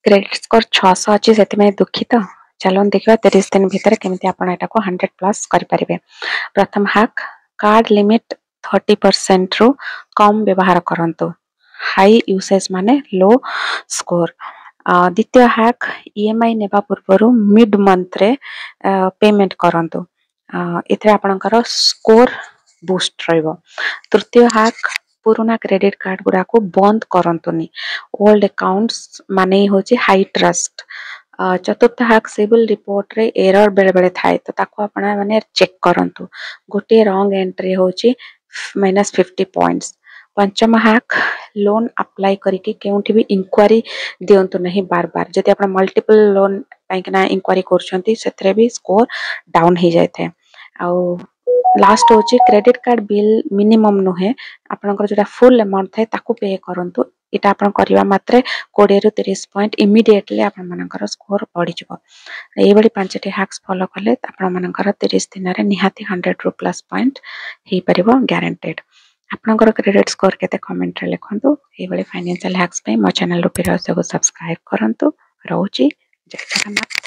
Credit score 600 अच्छी से दुखित। चलो देखा 30 दिन भितर केमती आप 100 प्लस करें। प्रथम हैक कार्ड लिमिट 30% रु कम व्यवहार करंतु। हाई यूसेज माने लो स्कोर। द्वितीय हैक ईएमआई नेबा पूर्व मिड मंथ रे पेमेंट करंतु। इथे आपनकर स्कोर बूस्ट रहिबो। तृतीय हैक पुराना क्रेडिट कार्ड गुरा को बंद करंतुनी। ओल्ड अकाउंट्स माने होची हाई ट्रस्ट। चतुर्थ हैक सिविल रिपोर्ट रे एरर बेले बेले थाए तो ताको आपना माने चेक करंतु। गोटे रॉन्ग एंट्री होची -50 पॉइंट्स। पंचम हैक लोन अप्लाई करके केउठी भी इंक्वायरी दियंतु नहीं बार बार। जदि आपण मल्टीपल लोन पैकना इंक्वायरी करछंती सेतरे भी स्कोर डाउन हो जाय थे। आ लास्ट होची क्रेडिट कार्ड बिल मिनिमम नुहे आपनकर जोटा फुल अमाउंट थाए ताको पे करंतु। इटा आपण करिवा मात्रे 20 रु 30 पॉइंट इमीडिएटली आपण मानकर स्कोर बढ़ी जिवो। एई बडी पांचटी हैक्स फॉलो करले आपण मानकर 30 दिन रे निहाती 100 रु प्लस पॉइंट हे परिबो गारंटेड। आपनकर क्रेडिट स्कोर केते कमेंट रे लिखंतु। एई बडी फाइनेंशियल हैक्स पे मो चैनल रुपी रहस्य को सब्सक्राइब करंतु। रहउची जय जगन्नाथ।